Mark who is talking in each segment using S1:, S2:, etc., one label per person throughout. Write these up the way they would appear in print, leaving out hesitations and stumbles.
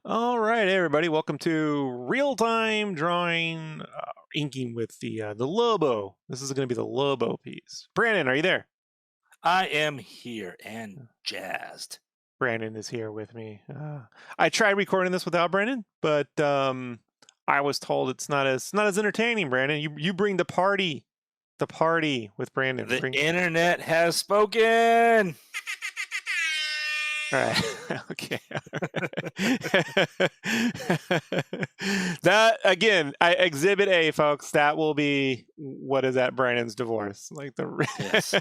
S1: All right, everybody, welcome to real-time drawing, inking with the Lobo. This is going to be the Lobo piece. Brandon, are you there?
S2: I am here and jazzed.
S1: Brandon is here with me. I tried recording this without Brandon, but I was told it's not as entertaining. Brandon, you bring the party with Brandon.
S2: The internet has spoken.
S1: All right. Okay. That again, exhibit A, folks. That will be what is that? Brandon's divorce, like the.
S2: Yes.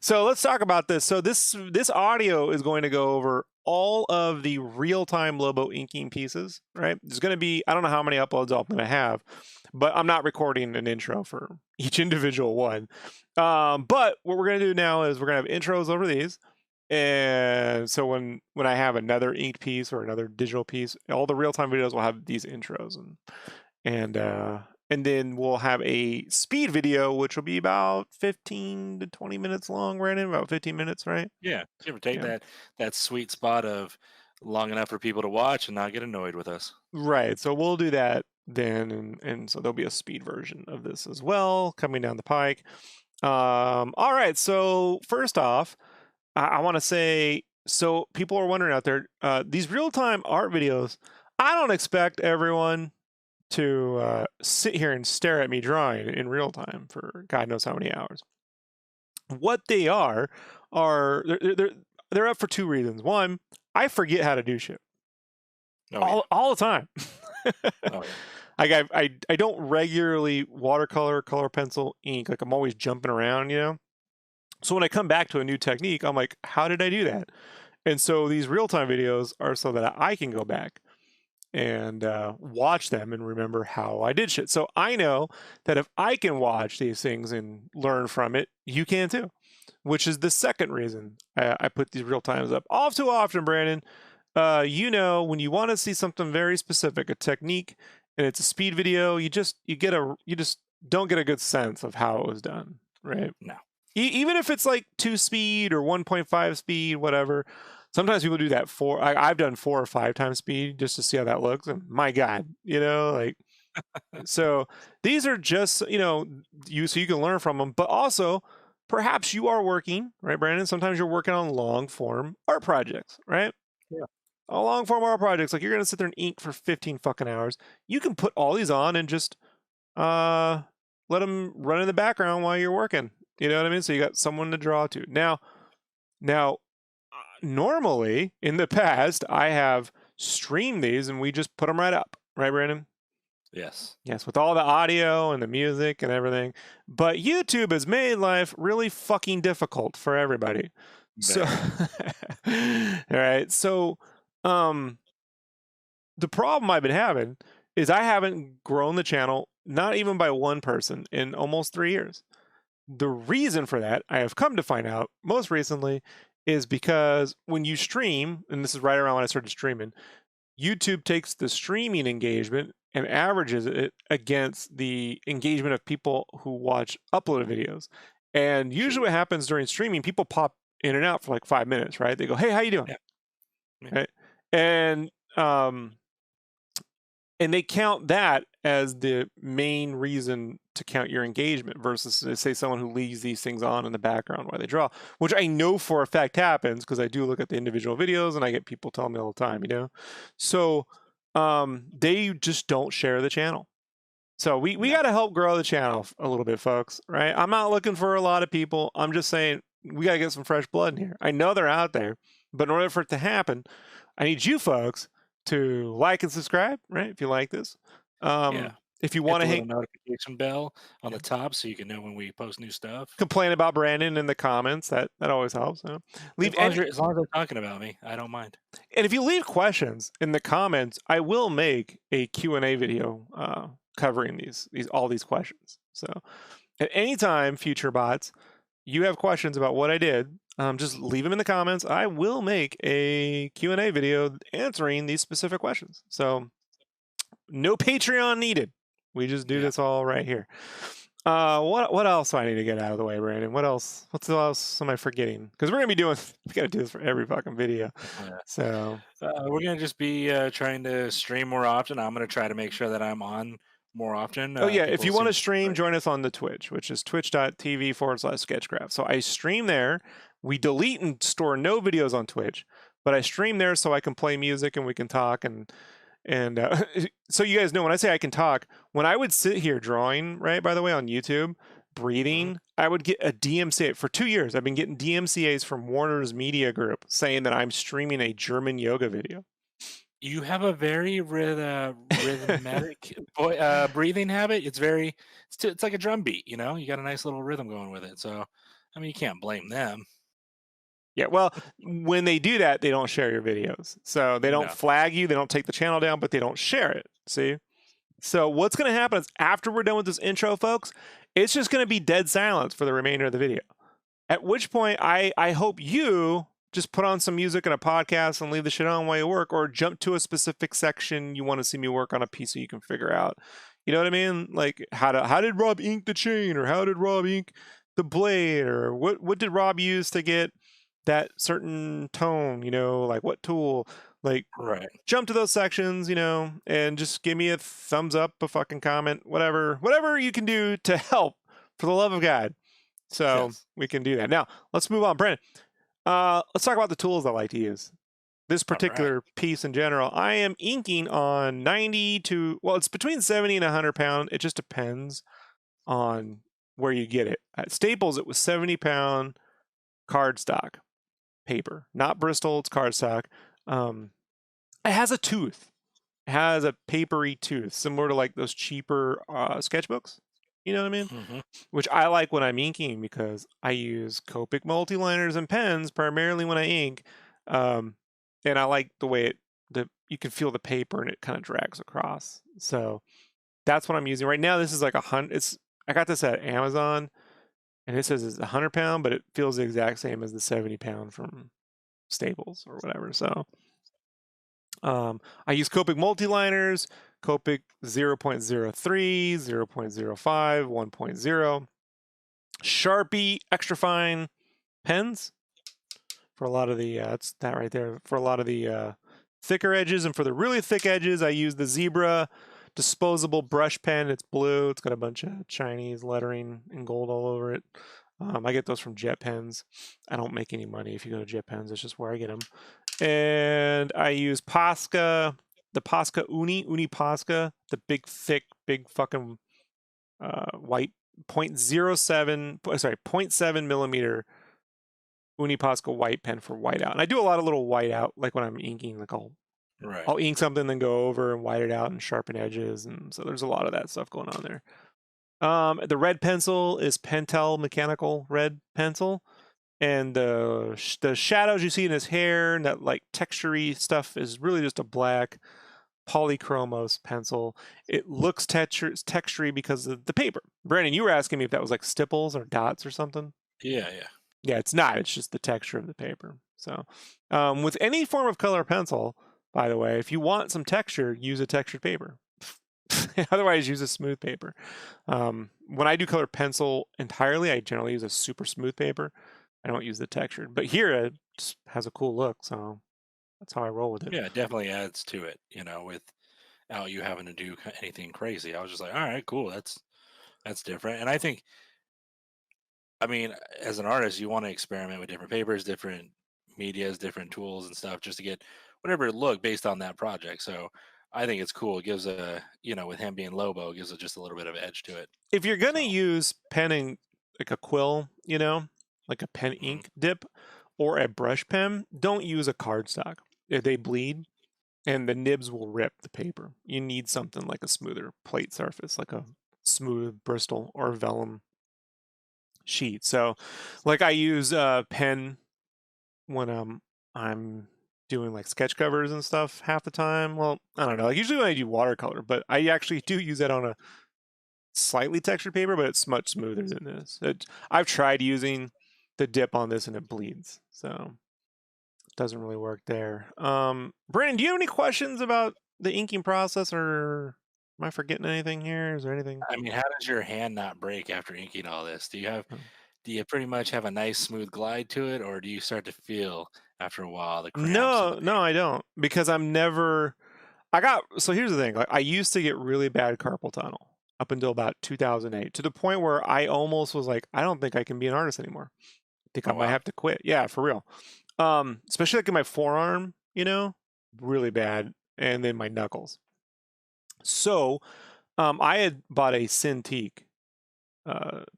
S1: So let's talk about this. So this audio is going to go over all of the real-time Lobo inking pieces. Right? There's going to be, I don't know how many uploads I'm going to have, but I'm not recording an intro for each individual one. But what we're going to do now is we're going to have intros over these. And so when I have another inked piece or another digital piece, all the real-time videos will have these intros, and then we'll have a speed video, which will be about 15 to 20 minutes long, Brandon, about 15 minutes, right?
S2: Yeah, give or take that sweet spot of long enough for people to watch and not get annoyed with us.
S1: Right. So we'll do that then, and so there'll be a speed version of this as well coming down the pike. All right. So first off, I want to say, so people are wondering out there, these real-time art videos, I don't expect everyone to sit here and stare at me drawing in real time for God knows how many hours. What they are they're up for two reasons. One, I forget how to do shit all the time.
S2: Oh,
S1: yeah. Like I don't regularly watercolor, color pencil, ink. Like I'm always jumping around, you know. So when I come back to a new technique, I'm like, how did I do that? And so these real-time videos are so that I can go back and watch them and remember how I did shit. So I know that if I can watch these things and learn from it, you can too, which is the second reason I put these real times up. All too often, Brandon, you know, when you want to see something very specific, a technique, and it's a speed video, you just don't get a good sense of how it was done, right?
S2: No.
S1: Even if it's like 2 speed or 1.5 speed, whatever. Sometimes people do that I've done 4 or 5 times speed just to see how that looks. And my God, you know, like, so these are just, you know, so you can learn from them, but also perhaps you are working, right, Brandon? Sometimes you're working on long form art projects, right?
S2: Yeah.
S1: Long form art projects, like you're going to sit there and ink for 15 fucking hours. You can put all these on and just let them run in the background while you're working. You know what I mean? So you got someone to draw to. Now, normally in the past, I have streamed these and we just put them right up, right, Brandon?
S2: Yes.
S1: Yes, with all the audio and the music and everything. But YouTube has made life really fucking difficult for everybody. So, all right. So, the problem I've been having is I haven't grown the channel, not even by one person, in almost 3 years. The reason for that, I have come to find out most recently, is because when you stream, and this is right around when I started streaming, YouTube takes the streaming engagement and averages it against the engagement of people who watch uploaded videos. And usually what happens during streaming, people pop in and out for like 5 minutes, right? They go, hey, how you doing?
S2: Yeah.
S1: Right? And they count that as the main reason to count your engagement versus, say, someone who leaves these things on in the background while they draw, which I know for a fact happens because I do look at the individual videos and I get people telling me all the time, you know? So they just don't share the channel. So we got to help grow the channel a little bit, folks, right? I'm not looking for a lot of people. I'm just saying we got to get some fresh blood in here. I know they're out there, but in order for it to happen, I need you folks to like and subscribe, right? If you like this, if you want to hang
S2: notification bell on
S1: Yeah.
S2: the top so you can know when we post new stuff.
S1: Complain about Brandon in the comments. That always helps. Leave
S2: As long as
S1: any
S2: you're, as long as they're talking about me, I don't mind.
S1: And if you leave questions in the comments, I will make a Q&A video covering these all these questions. So at any time, future bots, you have questions about what I did, just leave them in the comments. I will make a Q&A video answering these specific questions. So no Patreon needed. We just do
S2: Yeah.
S1: this all right here. What else do I need to get out of the way, Brandon? What else am I forgetting? Because we're gonna be doing we gotta do this for every fucking video.
S2: Yeah.
S1: So
S2: We're gonna just be trying to stream more often. I'm gonna try to make sure that I'm on more often.
S1: oh yeah, if
S2: People
S1: you want
S2: seem
S1: to stream, join us on the Twitch, which is twitch.tv/sketchcraft. So I stream there. We delete and store no videos on Twitch, but I stream there so I can play music and we can talk and so you guys know when I say I can talk, when I would sit here drawing, right, by the way, on YouTube,
S2: Mhm.
S1: breathing, I would get a DMCA. For 2 years, I've been getting DMCAs from Warner's Media Group saying that I'm streaming a German yoga video.
S2: You have a very rhythmic breathing habit. It's like a drum beat. You know, you got a nice little rhythm going with it. So, I mean, you can't blame them.
S1: Yeah, well, when they do that, they don't share your videos. So they don't
S2: No.
S1: flag you, they don't take the channel down, but they don't share it. See? So what's going to happen is after we're done with this intro, folks, it's just going to be dead silence for the remainder of the video. At which point, I hope you just put on some music and a podcast and leave the shit on while you work, or jump to a specific section you want to see me work on a piece so you can figure out. You know what I mean? Like how did Rob ink the chain, or how did Rob ink the blade, or what did Rob use to get that certain tone? You know, like what tool? Like
S2: Right.
S1: jump to those sections, you know, and just give me a thumbs up, a fucking comment, whatever you can do to help, for the love of God. So
S2: Yes.
S1: we can do that. Now let's move on, Brandon. Let's talk about the tools I like to use. This
S2: All right.
S1: particular piece in general, I am inking on 90 to, well, it's between 70 and 100 pound. It just depends on where you get it. At Staples, it was 70 pound cardstock paper, not Bristol. It's cardstock. It has a tooth. It has a papery tooth, similar to like those cheaper sketchbooks. You know what I mean?
S2: Hmm.
S1: Which I like when I'm inking because I use Copic multiliners and pens primarily when I ink, and I like the way you can feel the paper and it kind of drags across. So that's what I'm using right now. This is like 100. I got this at Amazon, and it says it's 100 pound, but it feels the exact same as the 70 pound from Staples or whatever. So I use Copic multiliners, Copic 0.03, 0.05, 1.0. Sharpie extra fine pens for a lot of the that's that right there, for a lot of the thicker edges, and for the really thick edges I use the Zebra disposable brush pen. It's blue, it's got a bunch of Chinese lettering in gold all over it. I get those from Jet Pens. I don't make any money if you go to Jet Pens, it's just where I get them. And I use Posca, the Posca Uni Posca, the big thick big fucking white 0.7 millimeter Uniposca white pen for whiteout. And I do a lot of little whiteout, like when I'm inking, like
S2: Right.
S1: I'll ink something, then go over and white it out and sharpen edges, and so there's a lot of that stuff going on there. The red pencil is Pentel mechanical red pencil, and the shadows you see in his hair and that like textury stuff is really just a black Polychromos pencil. It looks textury because of the paper. Brandon, you were asking me if that was like stipples or dots or something.
S2: Yeah. Yeah.
S1: Yeah, it's not. It's just the texture of the paper. So, with any form of color pencil, by the way, if you want some texture, use a textured paper. Otherwise, use a smooth paper. When I do color pencil entirely, I generally use a super smooth paper. I don't use the textured. But here, it just has a cool look, so that's how I roll with it.
S2: Yeah. It definitely adds to it. Without you having to do anything crazy. I was just like, all right, cool. That's different. And I think, I mean, as an artist, you want to experiment with different papers, different medias, different tools and stuff, just to get whatever look based on that project. So I think it's cool. It gives with him being Lobo, it gives it just a little bit of edge to it.
S1: If you're gonna
S2: So,
S1: use pen and like a quill, like a pen
S2: mhm.
S1: ink dip or a brush pen, don't use a cardstock. They bleed and the nibs will rip the paper. You need something like a smoother plate surface, like a smooth Bristol or vellum sheet. So, like I use pen when I'm doing like sketch covers and stuff half the time. Well, I don't know. Like usually when I do watercolor, but I actually do use that on a slightly textured paper, but it's much smoother than this. I've tried using the dip on this and it bleeds, so it doesn't really work there. Brandon, do you have any questions about the inking process, or am I forgetting anything here? Is there anything?
S2: I mean, how does your hand not break after inking all this? Do you pretty much have a nice smooth glide to it, or do you start to feel after a while the cramps in the
S1: No,
S2: paper?
S1: no, I don't, because I'm never. So here's the thing. Like I used to get really bad carpal tunnel up until about 2008, to the point where I almost was like, I don't think I can be an artist anymore. I think I
S2: Oh
S1: might
S2: wow.
S1: have to quit. Yeah, for real. Especially like in my forearm, really bad, and then my knuckles. So, I had bought a Cintiq,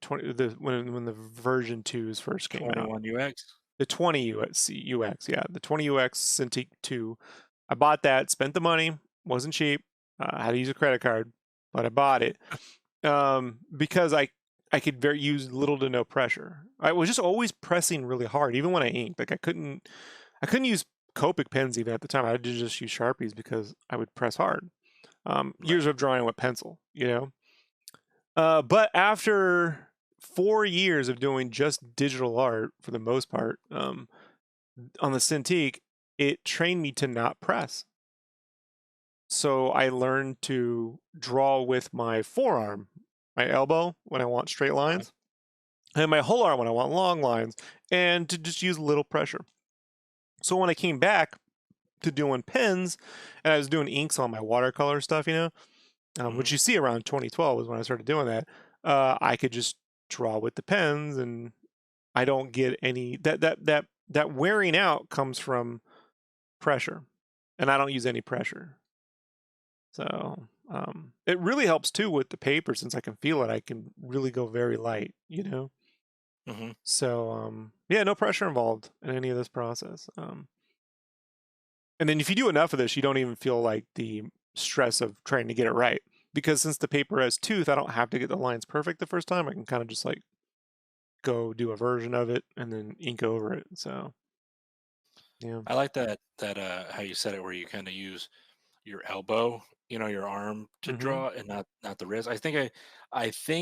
S1: 20 when the version 2s first came out.
S2: 21 UX?
S1: The 20 UX, yeah, the 20 UX Cintiq 2. I bought that, spent the money, wasn't cheap. I had to use a credit card, but I bought it because I could use little to no pressure. I was just always pressing really hard, even when I inked. Like I couldn't use Copic pens even at the time. I had to just use Sharpies because I would press hard.
S2: Right.
S1: Years of drawing with pencil, But after 4 years of doing just digital art for the most part, on the Cintiq, it trained me to not press. So I learned to draw with my forearm, my elbow when I want straight
S2: Okay.
S1: lines, and my whole arm when I want long lines, and to just use little pressure. So when I came back to doing pens, and I was doing inks on my watercolor stuff,
S2: Mhm.
S1: which you see around 2012 was when I started doing that. I could just draw with the pens, and I don't get any that wearing out comes from pressure, and I don't use any pressure. So it really helps too with the paper, since I can feel it. I can really go very light.
S2: Mhm.
S1: So yeah, no pressure involved in any of this process. And then if you do enough of this, you don't even feel like the stress of trying to get it right, because since the paper has tooth, I don't have to get the lines perfect the first time. I can kind of just like go do a version of it and then ink over it. So yeah.
S2: I like that how you said it, where you kind of use your elbow, your arm to
S1: Mm-hmm.
S2: draw, and not the wrist. I think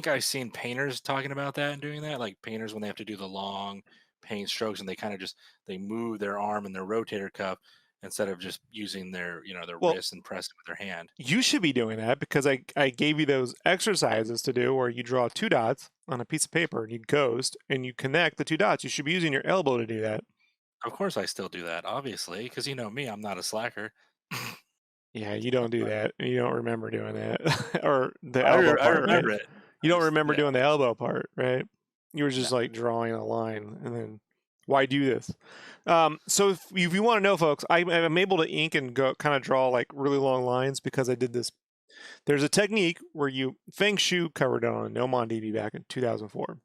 S2: I've seen painters talking about that and doing that. Like painters, when they have to do the long paint strokes, and they kind of just they move their arm and their rotator cuff instead of just using their
S1: Well,
S2: wrist and pressing with their hand.
S1: you should be doing that, because I gave you those exercises to do where you draw two dots on a piece of paper and you ghost and you connect the two dots. You should be using your elbow to do that.
S2: Of course, I still do that, obviously, because you know me, I'm not a slacker.
S1: Yeah, you don't do
S2: But
S1: that. You don't remember doing that, or the elbow
S2: I
S1: part, right?
S2: remember it.
S1: You
S2: I
S1: don't
S2: just
S1: remember
S2: yeah
S1: doing the elbow part, right? You were
S2: no.
S1: just like drawing a line, and then why do this? So if you want to know, folks, I'm able to ink and go kind of draw like really long lines because I did this. There's a technique where Feng Shu covered it on No DB back in 2004,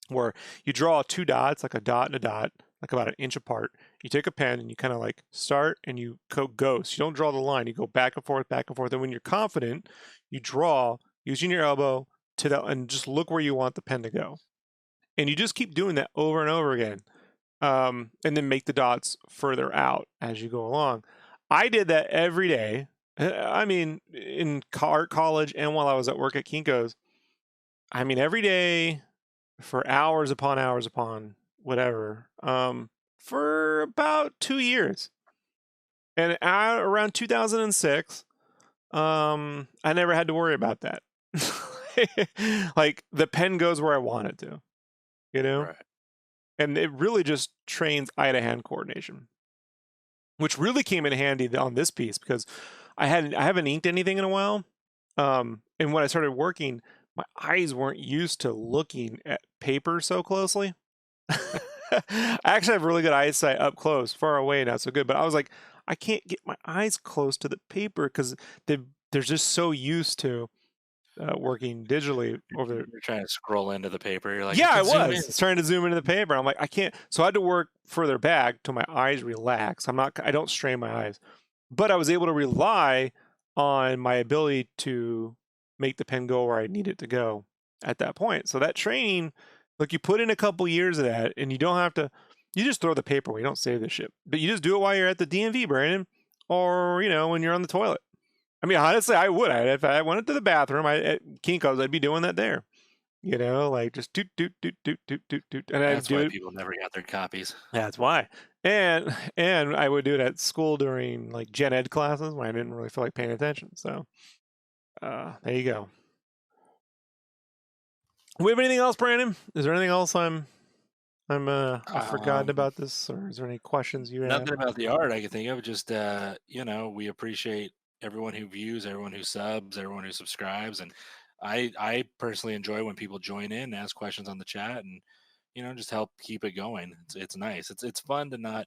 S1: where you draw two dots, like a dot and a dot, like about an inch apart. You take a pen and you kind of like start and you go ghost. You don't draw the line. You go back and forth, back and forth. And when you're confident, you draw using your elbow to that, and just look where you want the pen to go. And you just keep doing that over and over again. And then make the dots further out as you go along. I did that every day. I mean, in art college and while I was at work at Kinko's. I mean, every day for hours upon whatever, for about 2 years. And around 2006, I never had to worry about that. Like the pen goes where I want it to, you know?
S2: Right.
S1: And it really just trains eye to hand coordination, which really came in handy on this piece because I haven't inked anything in a while. And when I started working, my eyes weren't used to looking at paper so closely. I actually have really good eyesight up close, far away not so good. But I was like, I can't get my eyes close to the paper because they're just so used to working digitally over there.
S2: You're trying to scroll into the paper. You're like, I
S1: Yeah, I
S2: can zoom in.
S1: was trying to zoom into the paper. I'm like, I can't. So I had to work further back till my eyes relax. I don't strain my eyes, but I was able to rely on my ability to make the pen go where I need it to go at that point. So that training, like, you put in a couple years of that, and you don't have to. You just throw the paper away. You don't save this shit, but you just do it while you're at the DMV, Brandon, or when you're on the toilet. I mean, honestly, I would. If I went to the bathroom at Kinko's, I'd be doing that there. Like just doot doot doot doot doot doot doot, and I'd
S2: That's
S1: do
S2: why
S1: it.
S2: people never got their copies.
S1: That's why. And I would do it at school during like gen ed classes when I didn't really feel like paying attention. So there you go. We have anything else, Brandon? Is there anything else I've forgotten about this, or is there any questions you have?
S2: Nothing about the art I can think of. Just we appreciate everyone who views, everyone who subs, everyone who subscribes, and I personally enjoy when people join in, ask questions on the chat, and just help keep it going. It's nice. It's fun to not.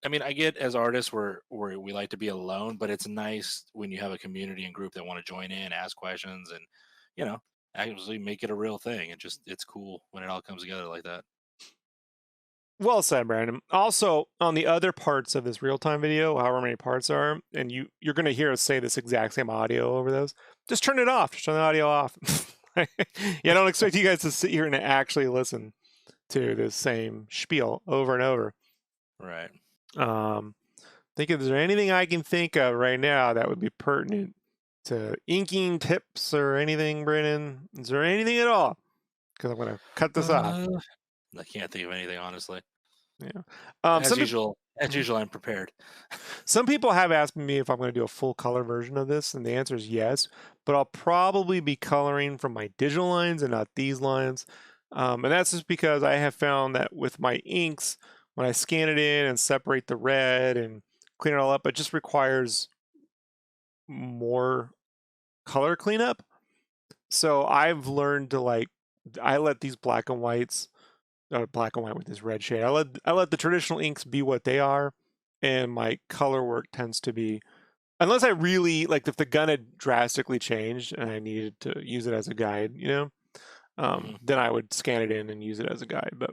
S2: I mean, I get as artists we like to be alone, but it's nice when you have a community and group that want to join in, ask questions, and actually make it a real thing. It's cool when it all comes together like that.
S1: Well said, Brandon. Also, on the other parts of this real-time video, however many parts are, and you're going to hear us say this exact same audio over those, just turn it off. Just turn the audio off. I don't expect you guys to sit here and actually listen to the same spiel over and over.
S2: Right.
S1: Think if there's anything I can think of right now that would be pertinent to inking tips or anything, Brandon. Is there anything at all? Because I'm going to cut this off.
S2: I can't think of anything, honestly.
S1: Yeah.
S2: As usual, I'm prepared.
S1: Some people have asked me if I'm going to do a full color version of this, and the answer is yes. But I'll probably be coloring from my digital lines and not these lines. And that's just because I have found that with my inks, when I scan it in and separate the red and clean it all up, it just requires more color cleanup. So I've learned to I let these black and whites, black and white with this red shade. I let the traditional inks be what they are, and my color work tends to be, unless I really if the gun had drastically changed and I needed to use it as a guide, then I would scan it in and use it as a guide. But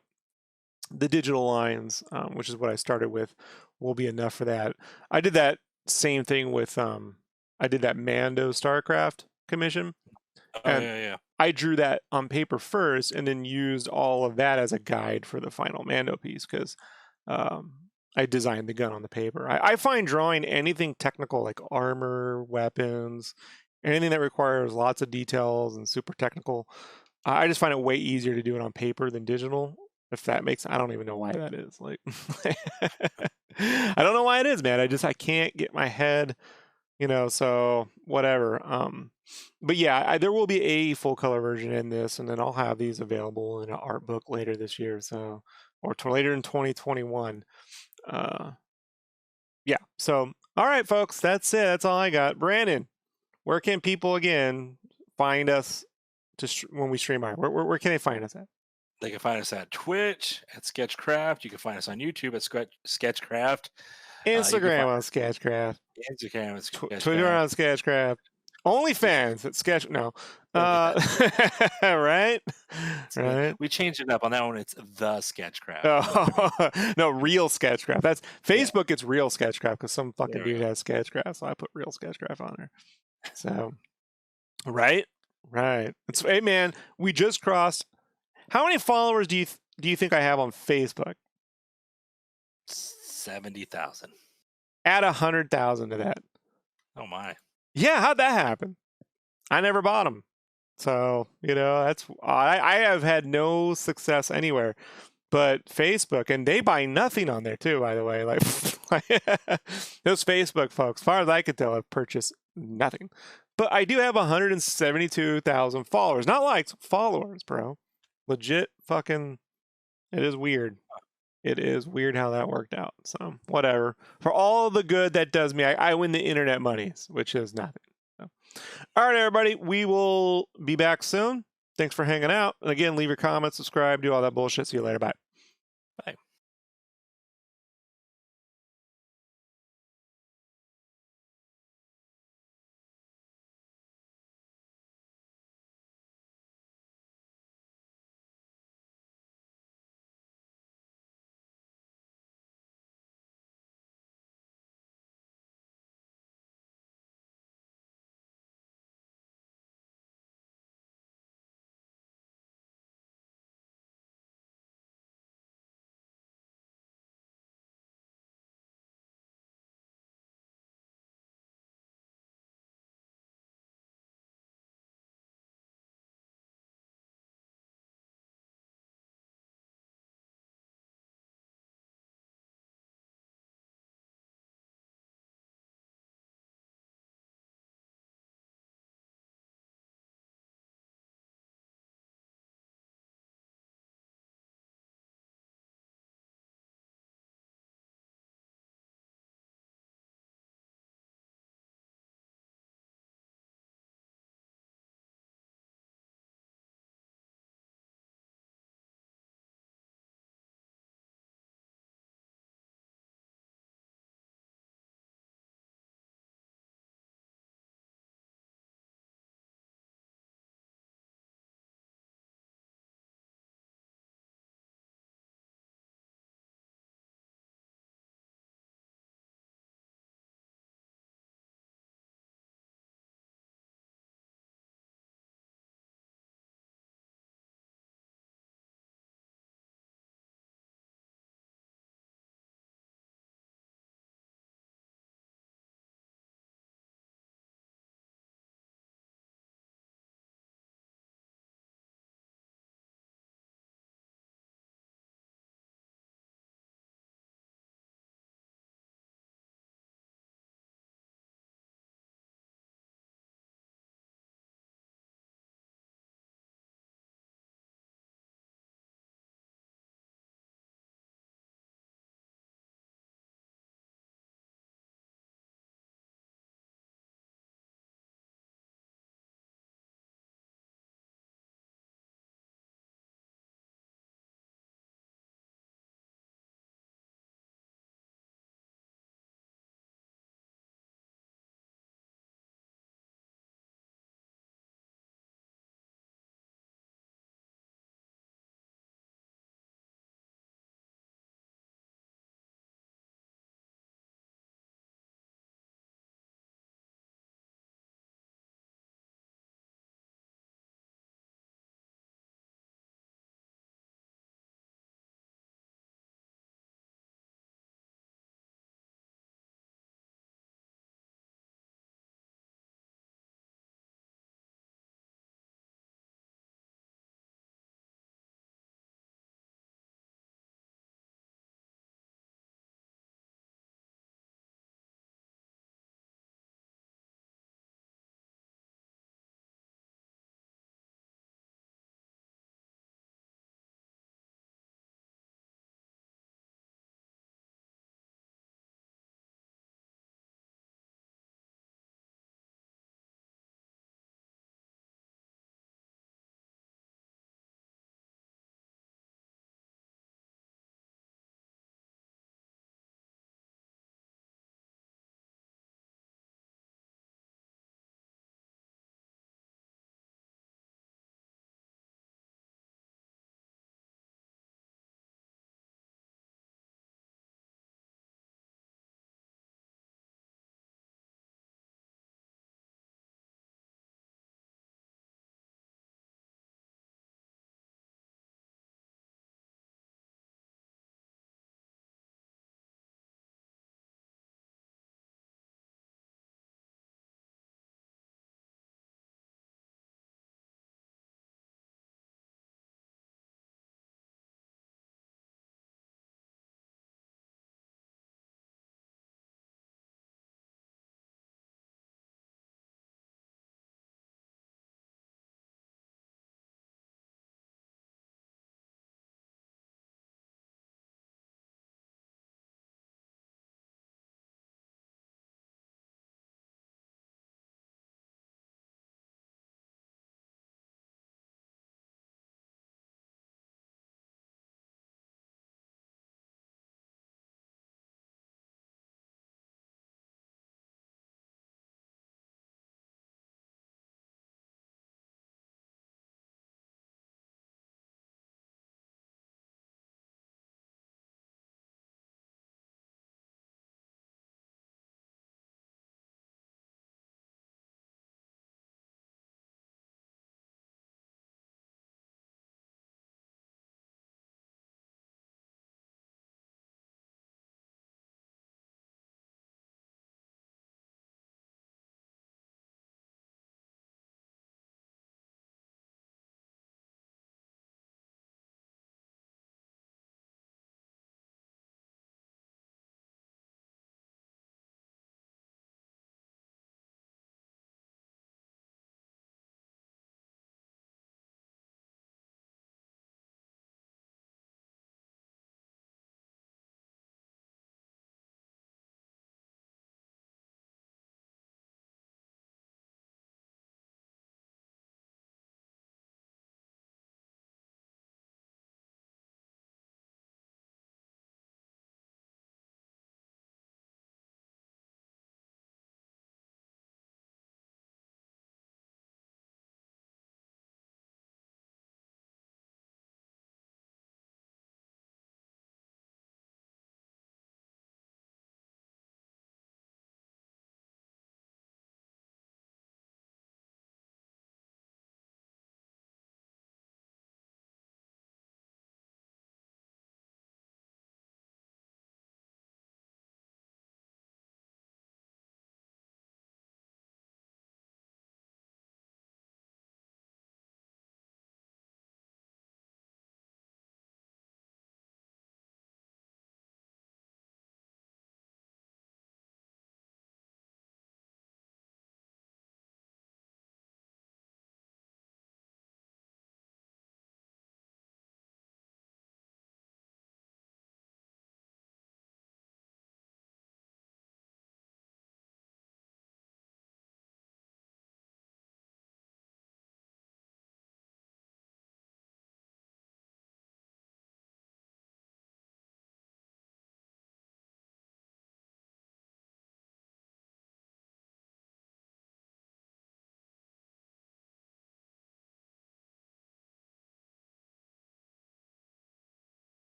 S1: the digital lines, which is what I started with, will be enough for that. I did that same thing with I did that Mando StarCraft commission.
S2: Oh, yeah.
S1: I drew that on paper first and then used all of that as a guide for the final Mando piece because I designed the gun on the paper. I find drawing anything technical like armor, weapons, anything that requires lots of details and super technical, I just find it way easier to do it on paper than digital. If that makes, I don't even know why that is. I don't know why it is, man. I can't get my head, so whatever. But yeah, there will be a full color version in this, and then I'll have these available in an art book later this year, or later in 2021. Yeah. So, all right, folks, that's it. That's all I got. Brandon, where can people again find us when we stream art? Where can they find us at?
S2: They can find us at Twitch at Sketchcraft. You can find us on YouTube at Sketchcraft.
S1: Instagram on Sketchcraft.
S2: Instagram at Sketchcraft.
S1: Twitter on Sketchcraft. OnlyFans at Sketch. No. Right? Right.
S2: We changed it up on that one. It's the Sketchcraft.
S1: Oh, no, real Sketchcraft. That's Facebook. It's real Sketchcraft because some fucking dude has Sketchcraft, so I put real Sketchcraft on there. So, right. Hey man, we just crossed. How many followers do you think I have on Facebook?
S2: 70,000.
S1: Add 100,000 to that.
S2: Oh my.
S1: Yeah, how'd that happen? I never bought them. So, that's I have had no success anywhere but Facebook, and they buy nothing on there too, by the way. Those Facebook folks, as far as I could tell, have purchased nothing. But I do have 172,000 followers. Not likes, followers, bro. Legit fucking, it is weird. It is weird how that worked out. So, whatever. For all the good that does me, I win the internet monies, which is nothing. So. All right, everybody. We will be back soon. Thanks for hanging out. And again, leave your comments, subscribe, do all that bullshit. See you later. Bye.
S2: Bye.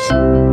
S1: Peace.